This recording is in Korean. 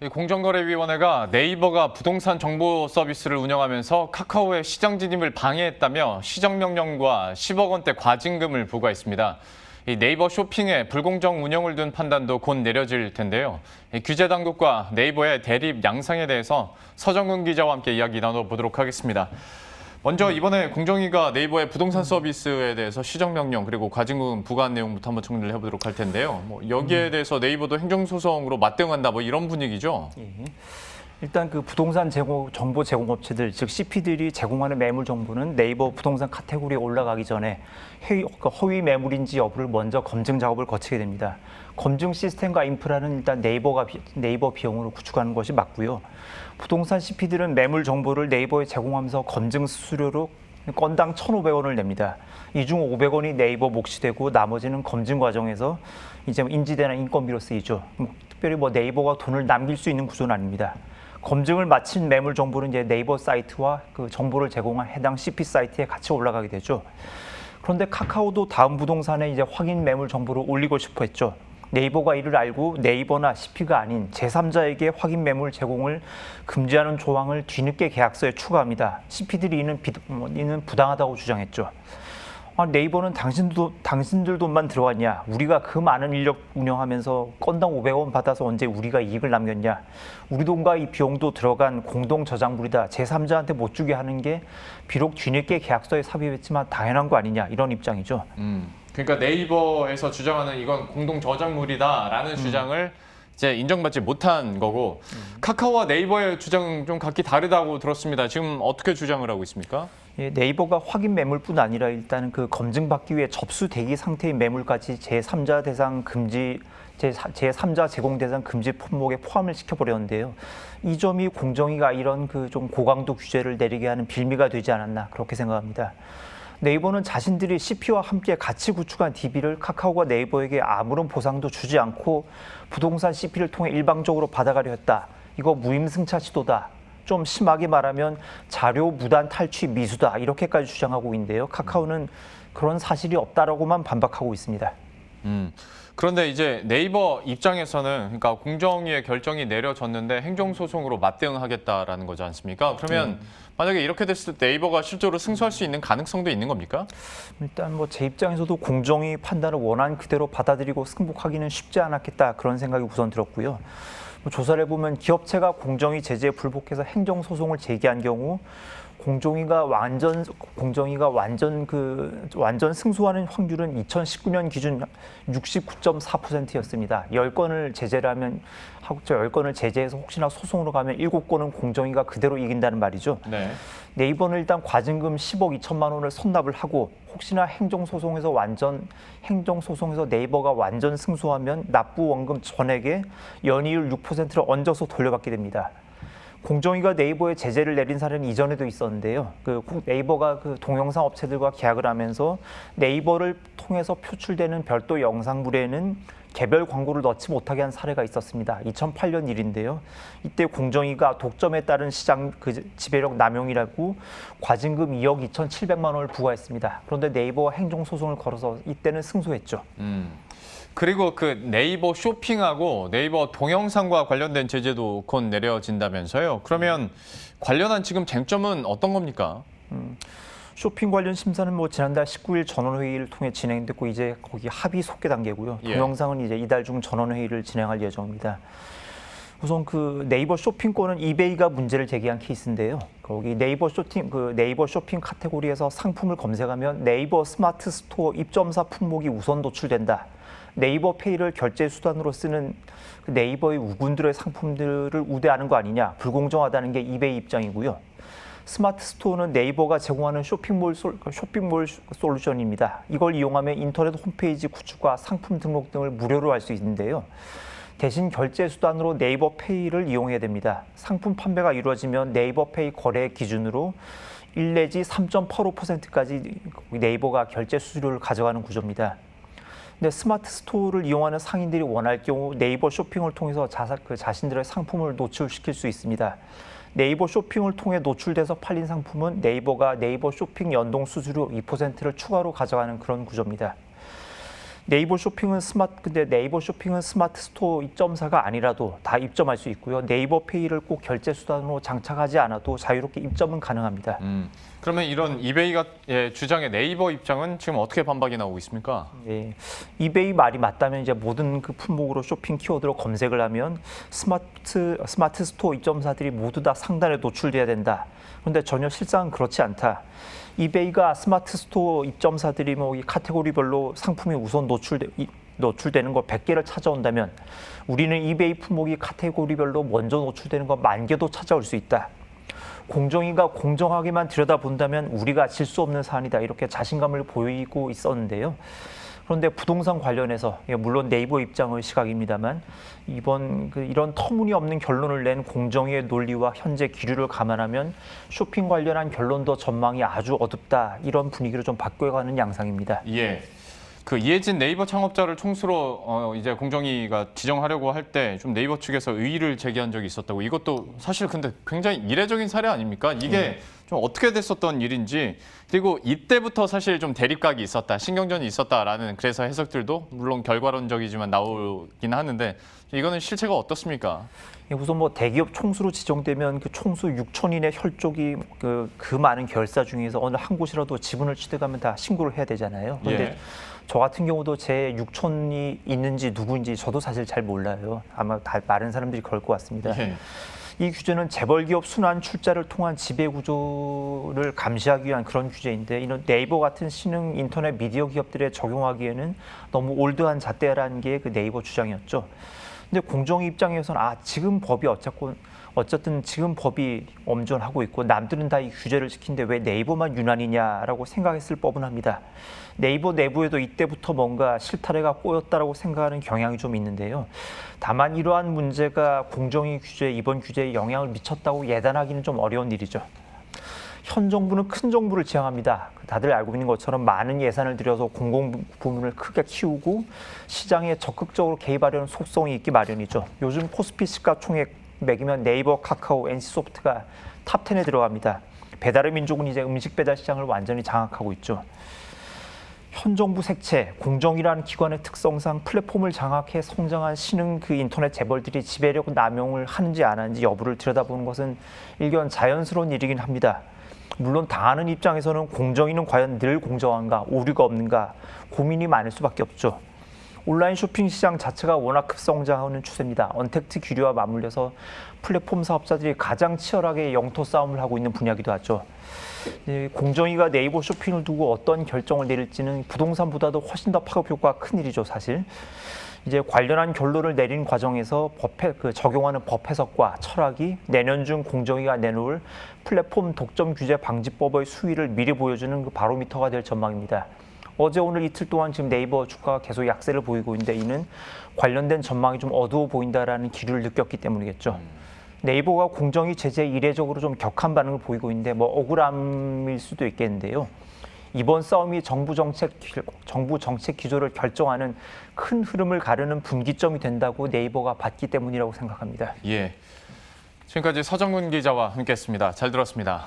공정거래위원회가 네이버가 부동산 정보 서비스를 운영하면서 카카오의 시장 진입을 방해했다며 시정명령과 10억 원대 과징금을 부과했습니다. 네이버 쇼핑의 불공정 운영을 둔 판단도 곧 내려질 텐데요. 규제 당국과 네이버의 대립 양상에 대해서 서정근 기자와 함께 이야기 나눠보도록 하겠습니다. 먼저 이번에 공정위가 네이버의 부동산 서비스에 대해서 시정명령 그리고 과징금 부과한 내용부터 한번 정리를 해보도록 할 텐데요. 여기에 대해서 네이버도 행정소송으로 맞대응한다 이런 분위기죠. 예. 일단 그 부동산 정보 제공업체들, 즉 CP들이 제공하는 매물 정보는 네이버 부동산 카테고리에 올라가기 전에 허위 매물인지 여부를 먼저 검증 작업을 거치게 됩니다. 검증 시스템과 인프라는 일단 네이버 비용으로 구축하는 것이 맞고요. 부동산 CP들은 매물 정보를 네이버에 제공하면서 검증 수수료로 건당 1,500원을 냅니다. 이 중 500원이 네이버 몫이 되고 나머지는 검증 과정에서 이제 인지대나 인건비로 쓰이죠. 특별히 네이버가 돈을 남길 수 있는 구조는 아닙니다. 검증을 마친 매물 정보는 이제 네이버 사이트와 그 정보를 제공한 해당 CP 사이트에 같이 올라가게 되죠. 그런데 카카오도 다음 부동산에 이제 확인 매물 정보를 올리고 싶어 했죠. 네이버가 이를 알고 네이버나 CP가 아닌 제3자에게 확인 매물 제공을 금지하는 조항을 뒤늦게 계약서에 추가합니다. CP들이 이는 부당하다고 주장했죠. 네이버는 당신들 돈만 들어왔냐? 우리가 그 많은 인력 운영하면서 건당 500원 받아서 언제 우리가 이익을 남겼냐? 우리 돈과 이 비용도 들어간 공동 저작물이다. 제3자한테 못 주게 하는 게 비록 뒤늦게 계약서에 삽입했지만 당연한 거 아니냐? 이런 입장이죠. 그러니까 네이버에서 주장하는 이건 공동 저작물이다라는 주장을 이제 인정받지 못한 거고 카카오와 네이버의 주장은 좀 각기 다르다고 들었습니다. 지금 어떻게 주장을 하고 있습니까? 예, 네이버가 확인 매물뿐 아니라 일단은 그 검증받기 위해 접수 대기 상태인 매물까지 제3자 대상 금지, 제3자 제공 대상 금지 품목에 포함을 시켜버렸는데요. 이 점이 공정위가 이런 그 좀 고강도 규제를 내리게 하는 빌미가 되지 않았나 그렇게 생각합니다. 네이버는 자신들이 CP와 함께 같이 구축한 DB를 카카오가 네이버에게 아무런 보상도 주지 않고 부동산 CP를 통해 일방적으로 받아가려 했다. 이거 무임승차 시도다. 좀 심하게 말하면 자료 무단 탈취 미수다. 이렇게까지 주장하고 있는데요. 카카오는 그런 사실이 없다라고만 반박하고 있습니다. 그런데 이제 네이버 입장에서는 그러니까 공정위의 결정이 내려졌는데 행정소송으로 맞대응하겠다라는 거지 않습니까? 그러면 만약에 이렇게 됐을 때 네이버가 실제로 승소할 수 있는 가능성도 있는 겁니까? 일단 제 입장에서도 공정위 판단을 원한 그대로 받아들이고 승복하기는 쉽지 않았겠다 그런 생각이 우선 들었고요. 조사를 해보면 기업체가 공정위 제재에 불복해서 행정소송을 제기한 경우 공정위가 완전 승소하는 확률은 2019년 기준 69.4%였습니다. 10건을 제재를 하면 10건을 제재해서 혹시나 소송으로 가면 7건은 공정위가 그대로 이긴다는 말이죠. 네. 네이버는 일단 과징금 10억 2천만 원을 선납을 하고 혹시나 행정소송에서 네이버가 완전 승소하면 납부 원금 전액에 연이율 6%를 얹어서 돌려받게 됩니다. 공정위가 네이버에 제재를 내린 사례는 이전에도 있었는데요. 네이버가 동영상 업체들과 계약을 하면서 네이버를 통해서 표출되는 별도 영상물에는 개별 광고를 넣지 못하게 한 사례가 있었습니다. 2008년 일인데요. 이때 공정위가 독점에 따른 시장 지배력 남용이라고 과징금 2억 2,700만 원을 부과했습니다. 그런데 네이버와 행정소송을 걸어서 이때는 승소했죠. 그리고 그 네이버 쇼핑하고 네이버 동영상과 관련된 제재도 곧 내려진다면서요. 그러면 관련한 지금 쟁점은 어떤 겁니까? 쇼핑 관련 심사는 지난달 19일 전원회의를 통해 진행됐고 이제 거기 합의 속개 단계고요. 동영상은 이제 이달 중 전원회의를 진행할 예정입니다. 우선 네이버 쇼핑권은 이베이가 문제를 제기한 케이스인데요. 거기 네이버 쇼핑 카테고리에서 상품을 검색하면 네이버 스마트 스토어 입점사 품목이 우선 노출된다. 네이버 페이를 결제 수단으로 쓰는 네이버의 우군들의 상품들을 우대하는 거 아니냐, 불공정하다는 게 이베이 입장이고요. 스마트 스토어는 네이버가 제공하는 쇼핑몰 솔루션입니다. 이걸 이용하면 인터넷 홈페이지 구축과 상품 등록 등을 무료로 할 수 있는데요. 대신 결제 수단으로 네이버 페이를 이용해야 됩니다. 상품 판매가 이루어지면 네이버 페이 거래 기준으로 1 내지 3.85%까지 네이버가 결제 수수료를 가져가는 구조입니다. 근데 스마트 스토어를 이용하는 상인들이 원할 경우 네이버 쇼핑을 통해서 자신들의 상품을 노출시킬 수 있습니다. 네이버 쇼핑을 통해 노출돼서 팔린 상품은 네이버가 네이버 쇼핑 연동 수수료 2%를 추가로 가져가는 그런 구조입니다. 근데 네이버 쇼핑은 스마트 스토어 입점사가 아니라도 다 입점할 수 있고요. 네이버 페이를 꼭 결제 수단으로 장착하지 않아도 자유롭게 입점은 가능합니다. 그러면 이런 이베이가 주장의 네이버 입장은 지금 어떻게 반박이 나오고 있습니까? 예, 이베이 말이 맞다면 이제 모든 그 품목으로 쇼핑 키워드로 검색을 하면 스마트 스토어 입점사들이 모두 다 상단에 노출돼야 된다. 그런데 전혀 실상은 그렇지 않다. 이베이가 스마트 스토어 입점사들이 뭐 이 카테고리별로 상품이 우선 노출되는 거 100개를 찾아온다면 우리는 이베이 품목이 카테고리별로 먼저 노출되는 거 10,000개도 찾아올 수 있다. 공정위가 공정하게만 들여다본다면 우리가 질 수 없는 사안이다. 이렇게 자신감을 보이고 있었는데요. 그런데 부동산 관련해서 물론 네이버 입장의 시각입니다만 이런 터무니없는 결론을 낸 공정위의 논리와 현재 기류를 감안하면 쇼핑 관련한 결론도 전망이 아주 어둡다. 이런 분위기로 좀 바뀌어가는 양상입니다. 예. 그 이해진 네이버 창업자를 총수로 이제 공정위가 지정하려고 할 때 좀 네이버 측에서 의의를 제기한 적이 있었다고. 이것도 사실 근데 굉장히 이례적인 사례 아닙니까? 이게 좀 어떻게 됐었던 일인지, 그리고 이때부터 사실 좀 대립각이 있었다, 신경전이 있었다라는 그래서 해석들도 물론 결과론적이지만 나오긴 하는데 이거는 실체가 어떻습니까? 우선 뭐 대기업 총수로 지정되면 그 총수 6,000인의 혈족이 그 많은 결사 중에서 어느 한 곳이라도 지분을 취득하면 다 신고를 해야 되잖아요. 그런데 예. 저 같은 경우도 제 6,000이 있는지 누구인지 저도 사실 잘 몰라요. 아마 다 많은 사람들이 그럴 것 같습니다. 예. 이 규제는 재벌기업 순환 출자를 통한 지배구조를 감시하기 위한 그런 규제인데 이런 네이버 같은 신흥 인터넷 미디어 기업들에 적용하기에는 너무 올드한 잣대라는 게 그 네이버 주장이었죠. 근데 공정위 입장에서는 지금 법이 어쨌든 지금 법이 엄존하고 있고 남들은 다 이 규제를 지키는데 왜 네이버만 유난이냐라고 생각했을 법은 합니다. 네이버 내부에도 이때부터 뭔가 실타래가 꼬였다라고 생각하는 경향이 좀 있는데요. 다만 이러한 문제가 공정위 이번 규제에 영향을 미쳤다고 예단하기는 좀 어려운 일이죠. 현 정부는 큰 정부를 지향합니다. 다들 알고 있는 것처럼 많은 예산을 들여서 공공부문을 크게 키우고 시장에 적극적으로 개입하려는 속성이 있기 마련이죠. 요즘 코스피 시가총액 매기면 네이버, 카카오, NC소프트가 탑10에 들어갑니다. 배달의 민족은 이제 음식 배달 시장을 완전히 장악하고 있죠. 현 정부 색채, 공정위라는 기관의 특성상 플랫폼을 장악해 성장한 신흥 그 인터넷 재벌들이 지배력 남용을 하는지 안 하는지 여부를 들여다보는 것은 일견 자연스러운 일이긴 합니다. 물론 당하는 입장에서는 공정위는 과연 늘 공정한가, 오류가 없는가 고민이 많을 수밖에 없죠. 온라인 쇼핑 시장 자체가 워낙 급성장하는 추세입니다. 언택트 기류와 맞물려서 플랫폼 사업자들이 가장 치열하게 영토 싸움을 하고 있는 분야이기도 하죠. 공정위가 네이버 쇼핑을 두고 어떤 결정을 내릴지는 부동산보다도 훨씬 더 파급 효과가 큰 일이죠, 사실. 이제 관련한 결론을 내린 과정에서 적용하는 법 해석과 철학이 내년 중 공정위가 내놓을 플랫폼 독점 규제 방지법의 수위를 미리 보여주는 그 바로미터가 될 전망입니다. 어제 오늘 이틀 동안 지금 네이버 주가가 계속 약세를 보이고 있는데 이는 관련된 전망이 좀 어두워 보인다라는 기류를 느꼈기 때문이겠죠. 네이버가 공정위 제재에 이례적으로 좀 격한 반응을 보이고 있는데 뭐 억울함일 수도 있겠는데요. 이번 싸움이 정부 정책 기조를 결정하는 큰 흐름을 가르는 분기점이 된다고 네이버가 봤기 때문이라고 생각합니다. 예. 지금까지 서정근 기자와 함께했습니다. 잘 들었습니다.